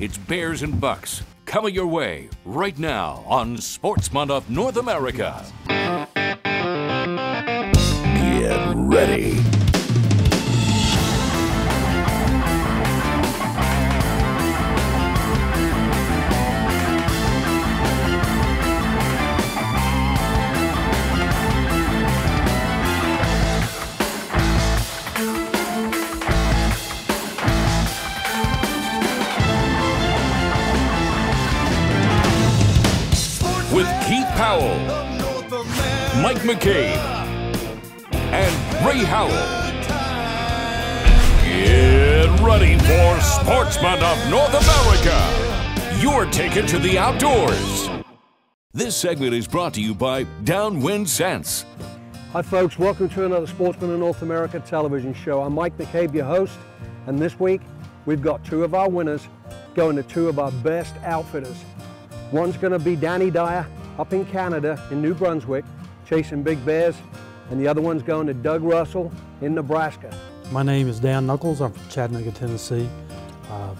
It's Bears and Bucks coming your way right now on Sportsman of North America. Get ready. With Keith Powell, Mike McCabe, and Ray Howell. Get ready for Sportsman of North America, your ticket to the outdoors. This segment is brought to you by Downwind Sense. Hi folks, welcome to another Sportsman of North America television show. I'm Mike McCabe, your host, and this week we've got two of our winners going to two of our best outfitters. One's going to be Danny Dyer up in Canada, in New Brunswick, chasing big bears, and the other one's going to Doug Russell in Nebraska. My name is Dan Knuckles. I'm from Chattanooga, Tennessee. I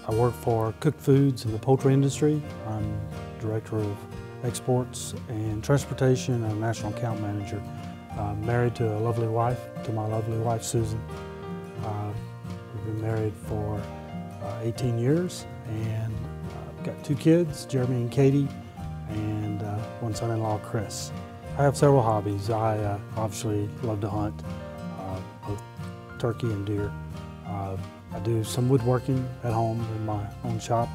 work for Cook Foods in the poultry industry. I'm Director of Exports and Transportation and National Account Manager. I'm married to a lovely wife, Susan. We've been married for 18 years, and got two kids, Jeremy and Katie, and one son-in-law, Chris. I have several hobbies. I obviously love to hunt, both turkey and deer. I do some woodworking at home in my own shop,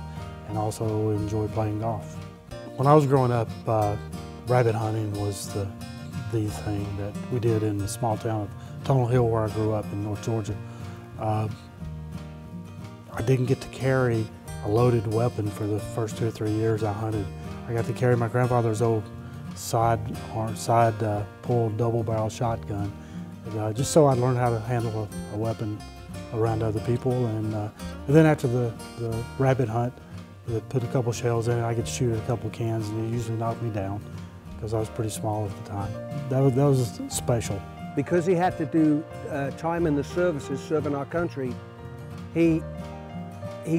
and also enjoy playing golf. When I was growing up, rabbit hunting was the thing that we did in the small town of Tunnel Hill, where I grew up in North Georgia. I didn't get to carry a loaded weapon for the first 2 or 3 years I hunted. I got to carry my grandfather's old side pull double barrel shotgun, just so I'd learn how to handle a weapon around other people. And then after the rabbit hunt, they put a couple shells in it, I could shoot a couple cans, and it usually knocked me down because I was pretty small at the time. That was special. Because he had to do time in the services serving our country, he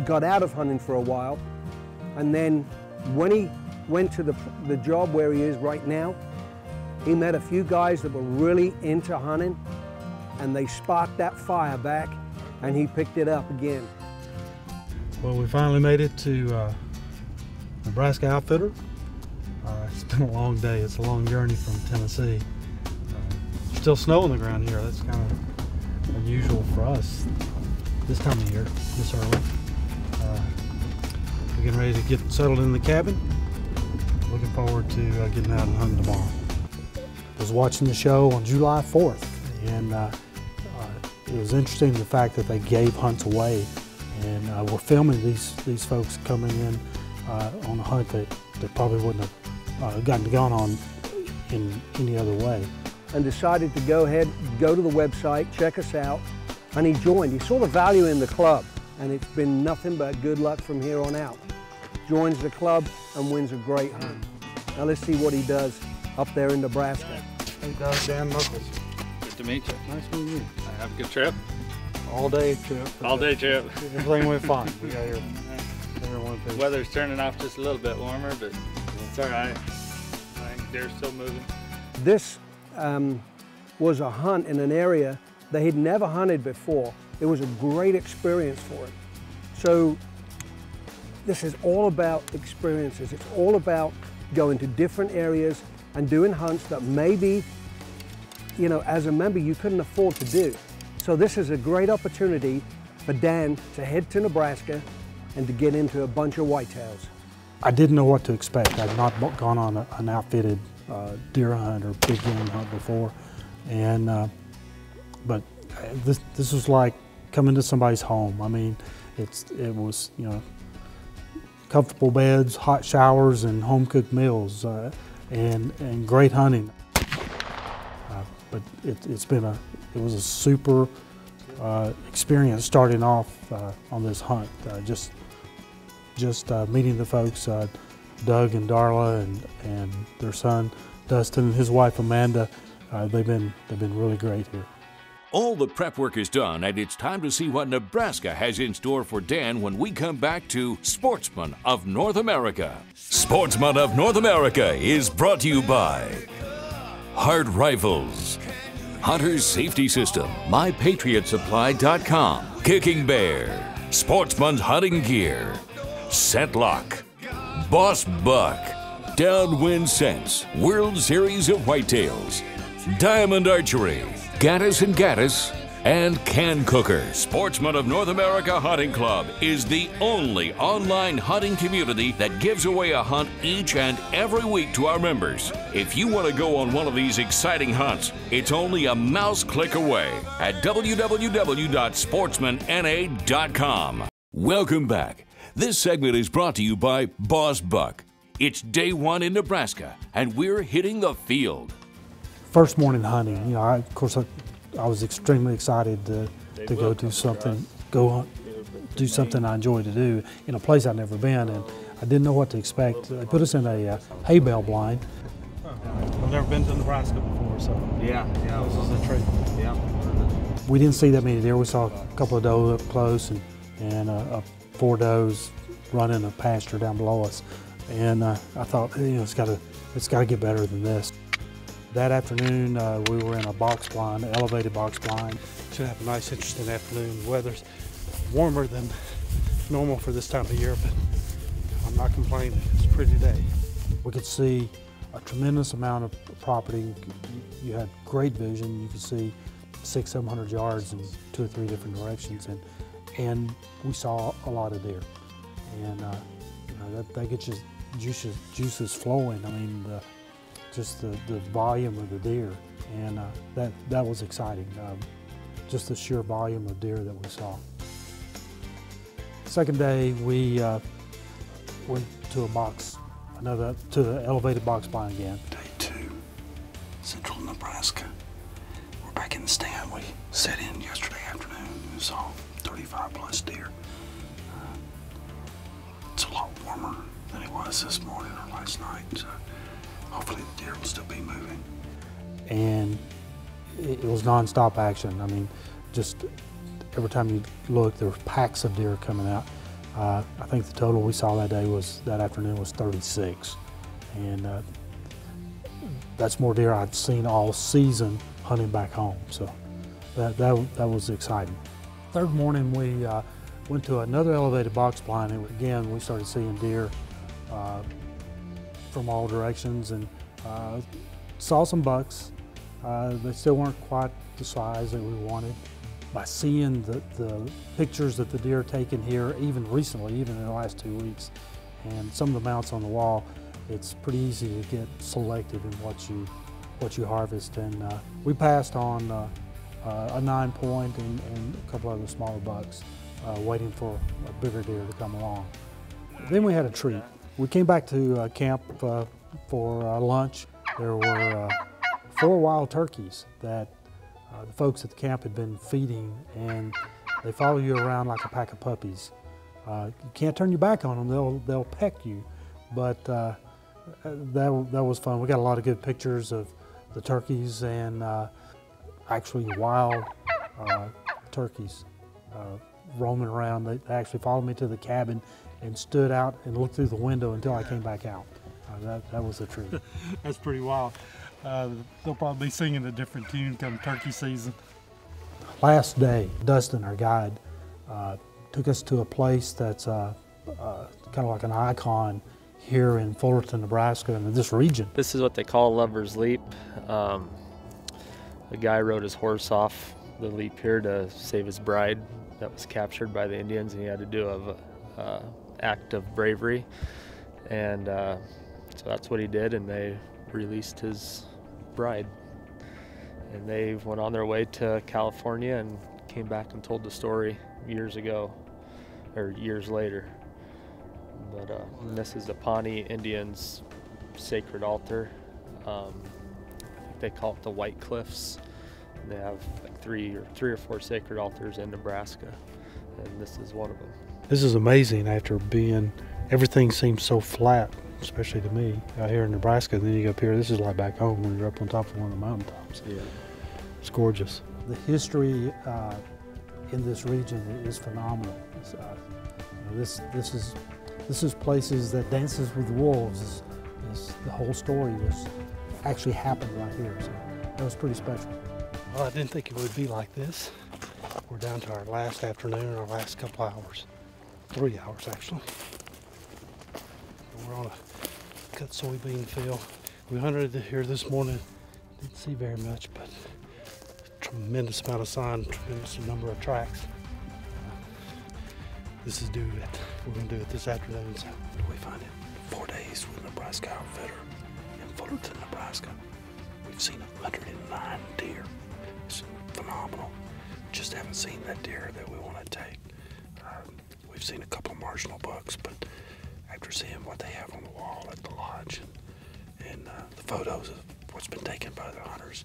got out of hunting for a while, and then when he went to the job where he is right now, he met a few guys that were really into hunting, and they sparked that fire back, and he picked it up again. Well, we finally made it to Nebraska Outfitter. It's been a long day. It's a long journey from Tennessee. Still snow on the ground here. That's kind of unusual for us this time of year, this early. We're getting ready to get settled in the cabin. Looking forward to getting out and hunting tomorrow. I was watching the show on July 4th, and it was interesting the fact that they gave hunts away, and we're filming these folks coming in on a hunt that they probably wouldn't have gone on in any other way. And decided to go ahead, go to the website, check us out, and he joined. He saw the value in the club, and it's been nothing but good luck from here on out. Joins the club and wins a great hunt. Now let's see what he does up there in Nebraska. Hey, Dan Knuckles. Good to meet you. Nice meeting you. Have a good trip. All day trip. All day trip. Everything went fine. We got here. The weather's turning off just a little bit warmer, but it's all right. I think they're still moving. This was a hunt in an area they had never hunted before. It was a great experience for him. So this is all about experiences. It's all about going to different areas and doing hunts that maybe, you know, as a member you couldn't afford to do. So this is a great opportunity for Dan to head to Nebraska and to get into a bunch of whitetails. I didn't know what to expect. I'd not gone on an outfitted deer hunt or big game hunt before, and but this was like coming to somebody's home. I mean, it was, you know, comfortable beds, hot showers, and home-cooked meals, and great hunting. But it was a super experience starting off on this hunt. Just meeting the folks, Doug and Darla, and their son Dustin and his wife Amanda. They've been really great here. All the prep work is done, and it's time to see what Nebraska has in store for Dan when we come back to Sportsman of North America. Sportsman of North America is brought to you by Hard Rifles, Hunter's Safety System, MyPatriotSupply.com, Kicking Bear, Sportsman's Hunting Gear, Scentlock, Boss Buck, Downwind Scents, World Series of Whitetails, Diamond Archery, Gaddis and Gaddis, and Can Cooker. Sportsman of North America Hunting Club is the only online hunting community that gives away a hunt each and every week to our members. If you want to go on one of these exciting hunts, it's only a mouse click away at www.sportsmanna.com. Welcome back. This segment is brought to you by Boss Buck. It's day one in Nebraska, and we're hitting the field. First morning hunting, you know, I was extremely excited to go do something, do something I enjoy to do in a place I'd never been, and I didn't know what to expect. They put us in a hay bale blind. I've never been to Nebraska before, so yeah, this was a treat. Yeah. We didn't see that many deer. We saw a couple of doe up close, and 4 does running a pasture down below us, and I thought, you know, it's got to get better than this. That afternoon, we were in a box blind, an elevated box blind. Should have a nice, interesting afternoon. The weather's warmer than normal for this time of year, but I'm not complaining. It's a pretty day. We could see a tremendous amount of property. You had great vision. You could see 600-700 yards in 2 or 3 different directions, and we saw a lot of deer. And you know, that gets your juices flowing. I mean, just the volume of the deer, and that was exciting. Just the sheer volume of deer that we saw. Second day, we went to to the elevated box blind again. Day 2, Central Nebraska. We're back in the stand. We set in yesterday afternoon and saw 35+ deer. It's a lot warmer than it was this morning or last night, so hopefully the deer will still be moving. And it was nonstop action. I mean, just every time you look, there were packs of deer coming out. I think the total we saw that afternoon was 36. And that's more deer I'd seen all season hunting back home. So that was exciting. Third morning, we went to another elevated box blind, and again, we started seeing deer from all directions, and saw some bucks. They still weren't quite the size that we wanted. By seeing the pictures that the deer are taking here, even recently, even in the last 2 weeks, and some of the mounts on the wall, it's pretty easy to get selective in what you harvest. And we passed on a 9-point and a couple other smaller bucks, waiting for a bigger deer to come along. Then we had a treat. We came back to camp for lunch. There were 4 wild turkeys that the folks at the camp had been feeding, and they follow you around like a pack of puppies. You can't turn your back on them; they'll peck you. But that was fun. We got a lot of good pictures of the turkeys and actually wild turkeys roaming around. They actually followed me to the cabin and stood out and looked through the window until I came back out. That was a treat. That's pretty wild. They'll probably be singing a different tune come turkey season. Last day, Dustin, our guide, took us to a place that's kind of like an icon here in Fullerton, Nebraska, and this region. This is what they call Lover's Leap. The guy rode his horse off the leap here to save his bride that was captured by the Indians, and he had to do an act of bravery. And so that's what he did, and they released his bride. And they went on their way to California and came back and told the story years ago, or years later. But this is the Pawnee Indians' sacred altar. I think they call it the White Cliffs. And they have like three or four sacred altars in Nebraska, and this is one of them. This is amazing. After everything seems so flat, especially to me out here in Nebraska. Then you go up here. This is like back home when you're up on top of one of the mountaintops. Yeah, it's gorgeous. The history in this region is phenomenal. This is places that Dances with Wolves the whole story was actually happened right here. So that was pretty special. Well, I didn't think it would be like this. We're down to our last afternoon, our last couple hours. 3 hours actually. We're on a cut soybean field. We hunted here this morning. Didn't see very much, but tremendous amount of sun, tremendous number of tracks. This is we're going to do it this afternoon. So. We find it 4 days with Nebraska Outfitter in Fullerton, Nebraska. We've seen 109 deer. It's phenomenal. Just haven't seen that deer that we want to take. We've seen a couple of marginal bucks, but after seeing what they have on the wall at the lodge and the photos of what's been taken by the hunters,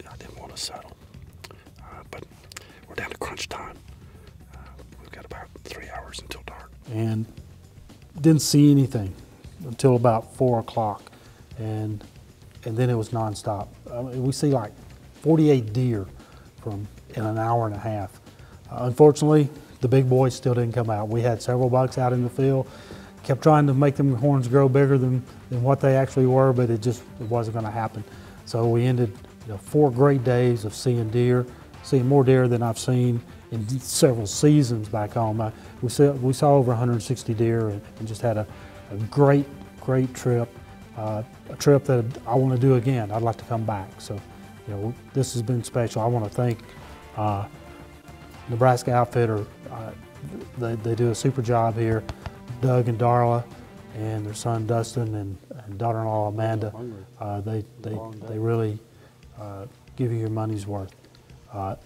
I didn't want to settle. But we're down to crunch time. We've got about 3 hours until dark. And didn't see anything until about 4 o'clock, and then it was nonstop. We see like 48 deer in an hour and a half. Unfortunately, the big boys still didn't come out. We had several bucks out in the field, kept trying to make them horns grow bigger than what they actually were, but it wasn't going to happen. So we ended 4 great days of seeing deer, seeing more deer than I've seen in several seasons back home. We saw over 160 deer and just had a great trip, a trip that I want to do again. I'd like to come back. So, this has been special. I want to thank Nebraska Outfitter. They do a super job here. Doug and Darla and their son Dustin and daughter-in-law Amanda, they really give you your money's worth.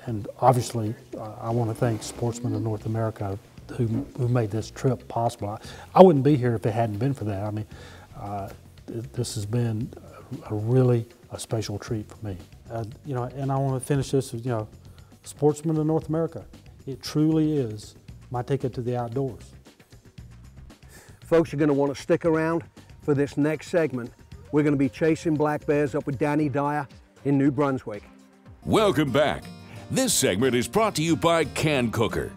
And obviously, I want to thank Sportsmen of North America who made this trip possible. I wouldn't be here if it hadn't been for that. I mean, this has been a special treat for me. And I want to finish this with, Sportsmen of North America. It truly is my ticket to the outdoors. Folks, you're going to want to stick around for this next segment. We're going to be chasing black bears up with Danny Dyer in New Brunswick. Welcome back. This segment is brought to you by Can Cooker.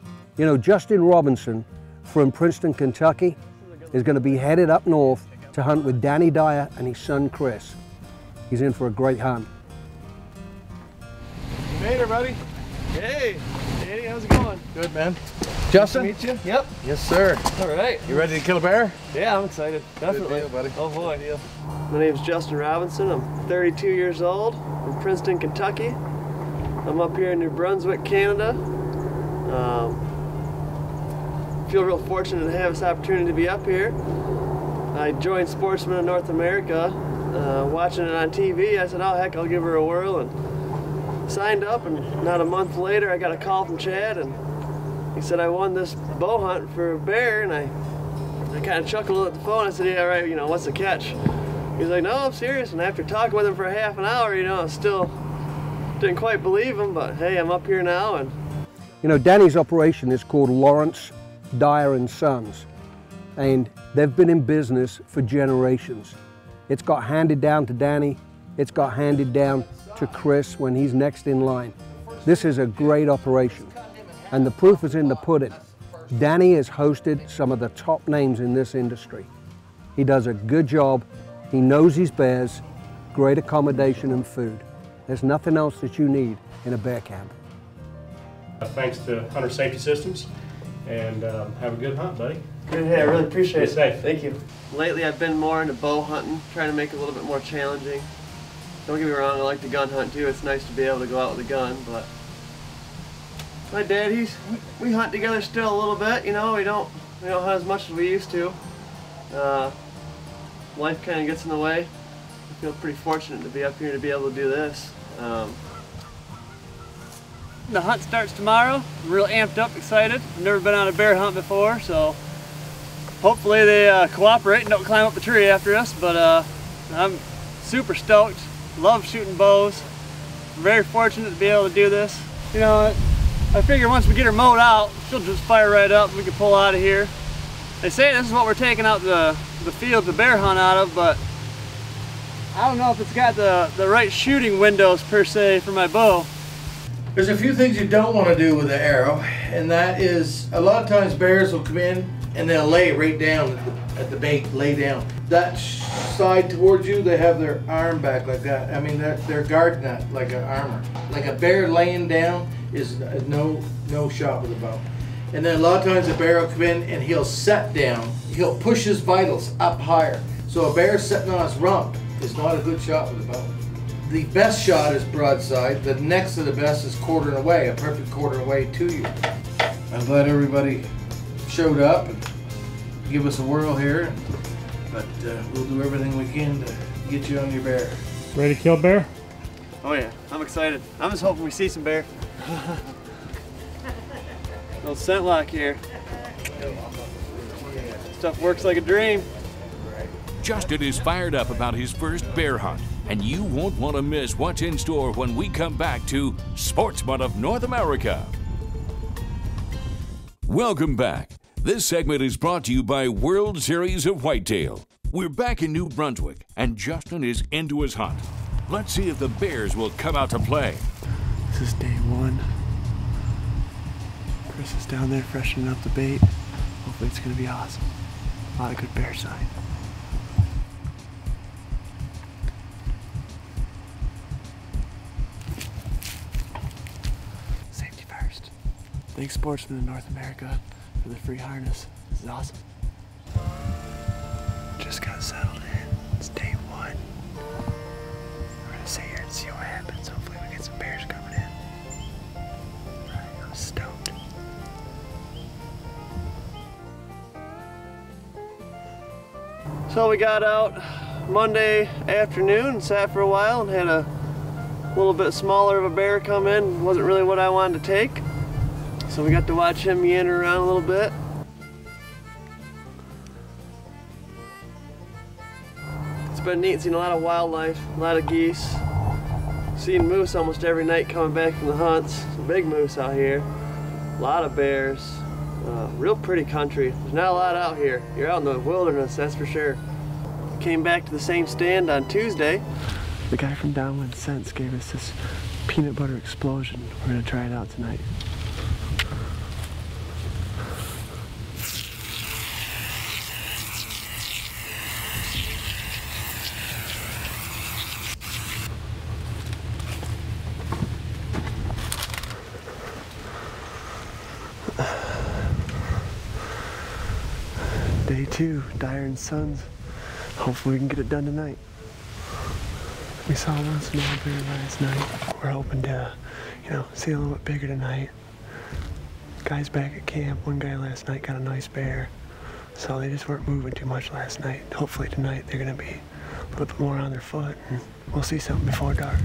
Justin Robinson from Princeton, Kentucky is going to be headed up north to hunt with Danny Dyer and his son Chris. He's in for a great hunt. You made her, buddy. Hey, Danny, how's it going? Good, man. Justin? Nice to meet you. Yep. Yes, sir. All right. You ready to kill a bear? Yeah, I'm excited. Definitely. Good deal, buddy. Oh boy. Good deal. My name's Justin Robinson. I'm 32 years old from Princeton, Kentucky. I'm up here in New Brunswick, Canada. Feel real fortunate to have this opportunity to be up here. I joined Sportsmen of North America. Watching it on TV, I said, oh heck, I'll give her a whirl, and signed up, and not a month later I got a call from Chad, and he said I won this bow hunt for a bear, and I kind of chuckled at the phone. I said, yeah, right, what's the catch? He's like, no, I'm serious, and after talking with him for half an hour, I still didn't quite believe him, but hey, I'm up here now. And Danny's operation is called Lawrence Dyer and Sons, and they've been in business for generations. It's got handed down to Danny, it's got handed down to Chris when he's next in line. This is a great operation, and the proof is in the pudding. Danny has hosted some of the top names in this industry. He does a good job, he knows his bears, great accommodation and food. There's nothing else that you need in a bear camp. Thanks to Hunter Safety Systems, and have a good hunt, buddy. Good, hey, I really appreciate it. Safe. Thank you. Lately I've been more into bow hunting, trying to make it a little bit more challenging. Don't get me wrong, I like to gun hunt too. It's nice to be able to go out with a gun, but my dad, we hunt together still a little bit, we don't hunt as much as we used to. Life kind of gets in the way. I feel pretty fortunate to be up here to be able to do this. The hunt starts tomorrow. I'm real amped up, excited. I've never been on a bear hunt before, so hopefully they cooperate and don't climb up the tree after us, but I'm super stoked. Love shooting bows. I'm very fortunate to be able to do this. I figure once we get her mowed out, she'll just fire right up and we can pull out of here. They say this is what we're taking out the field to bear hunt out of, but I don't know if it's got the right shooting windows per se for my bow. There's a few things you don't want to do with the arrow, and that is a lot of times bears will come in and they'll lay right down at the bait, lay down. That side towards you, they have their arm back like that. I mean, they're guarding that like an armor. Like a bear laying down is no shot with a bow. And then a lot of times a bear will come in and he'll set down. He'll push his vitals up higher. So a bear sitting on his rump is not a good shot with a bow. The best shot is broadside. The next to the best is quartering away, a perfect quarter away to you. I'm glad everybody showed up and give us a whirl here, but we'll do everything we can to get you on your bear. Ready to kill bear? Oh yeah, I'm excited. I'm just hoping we see some bear. Little scent lock here. Stuff works like a dream. Justin is fired up about his first bear hunt, and you won't want to miss what's in store when we come back to Sportsman of North America. Welcome back. This segment is brought to you by World Series of Whitetail. We're back in New Brunswick, and Justin is into his hunt. Let's see if the bears will come out to play. This is day one. Chris is down there freshening up the bait. Hopefully it's going to be awesome. A lot of good bear sign. Safety first. Thanks Sportsman of North America for the free harness. This is awesome. Just got settled in. It's day one. We're gonna sit here and see what happens. Hopefully we get some bears coming in. I'm stoked. So we got out Monday afternoon and sat for a while and had a little bit smaller of a bear come in. Wasn't really what I wanted to take. So we got to watch him meander around a little bit. It's been neat seeing a lot of wildlife, a lot of geese. Seeing moose almost every night coming back from the hunts. Some big moose out here. A lot of bears. Real pretty country. There's not a lot out here. You're out in the wilderness, that's for sure. Came back to the same stand on Tuesday. The guy from Downwind Scents gave us this peanut butter explosion. We're gonna try it out tonight. Day two, Dyer and Sons. Hopefully we can get it done tonight. We saw one small bear last night. We're hoping to, see a little bit bigger tonight. Guys back at camp, one guy last night got a nice bear. So they just weren't moving too much last night. Hopefully tonight they're gonna be a little bit more on their foot and we'll see something before dark.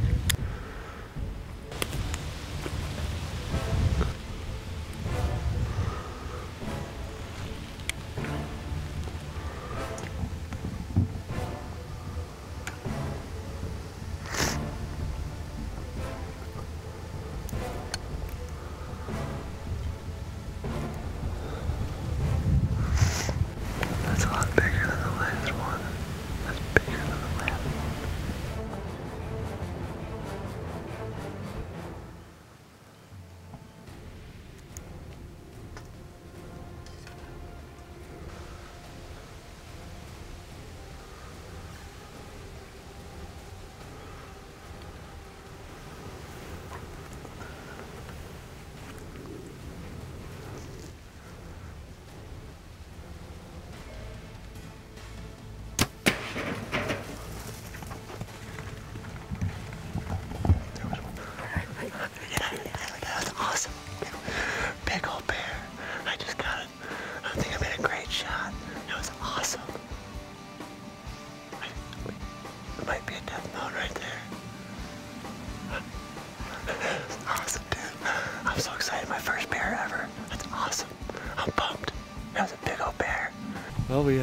Well, we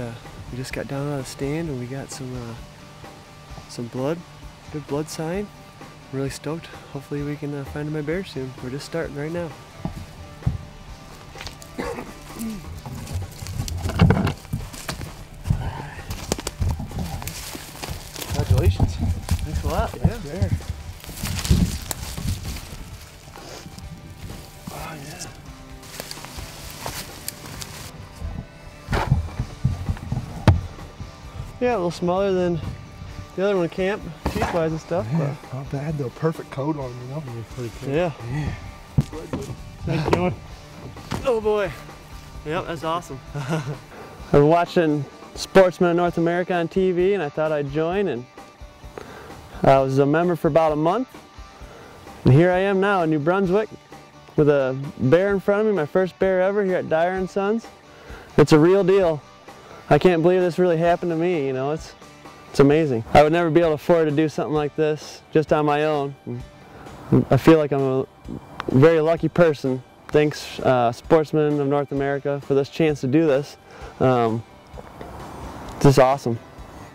just got down on the stand and we got some blood, good blood sign. I'm really stoked. Hopefully we can find my bear soon. We're just starting right now. Congratulations. Thanks a lot. Yeah. Bear. Yeah, a little smaller than the other one, camp, teeth-wise and stuff. Yeah, not bad though. Perfect coat on, you know. Pretty cool. Yeah. Thank you. Oh boy. Yep, that's awesome. I've been watching Sportsman of North America on TV, and I thought I'd join, and I was a member for about a month. And here I am now in New Brunswick with a bear in front of me, my first bear ever here at Dyer & Sons. It's a real deal. I can't believe this really happened to me, you know, it's amazing. I would never be able to afford to do something like this just on my own. I feel like I'm a very lucky person. Thanks Sportsman of North America for this chance to do this. It's just awesome.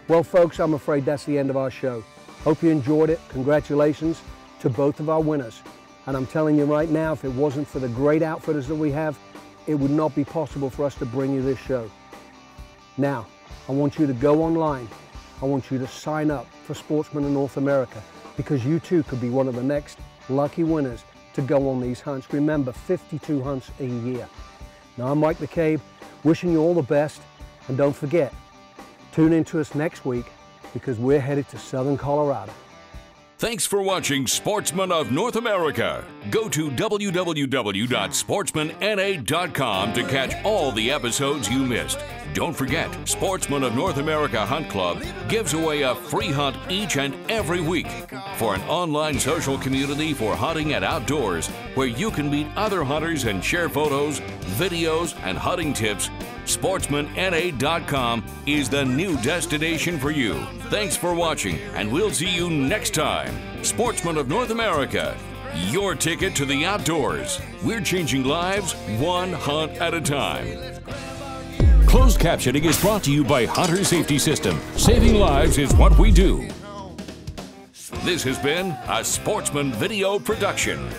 Well folks, I'm afraid that's the end of our show. Hope you enjoyed it. Congratulations to both of our winners. And I'm telling you right now, if it wasn't for the great outfitters that we have, it would not be possible for us to bring you this show. Now, I want you to go online. I want you to sign up for Sportsman of North America, because you too could be one of the next lucky winners to go on these hunts. Remember, 52 hunts a year. Now, I'm Mike McCabe, wishing you all the best, and don't forget, tune in to us next week, because we're headed to Southern Colorado. Thanks for watching Sportsman of North America. Go to www.sportsmanna.com to catch all the episodes you missed. Don't forget, Sportsman of North America Hunt Club gives away a free hunt each and every week for an online social community for hunting and outdoors, where you can meet other hunters and share photos, videos, and hunting tips. SportsmanNA.com is the new destination for you. Thanks for watching, and we'll see you next time. Sportsman of North America, your ticket to the outdoors. We're changing lives one hunt at a time. Closed captioning is brought to you by Hunter Safety System. Saving lives is what we do. This has been a Sportsman Video production.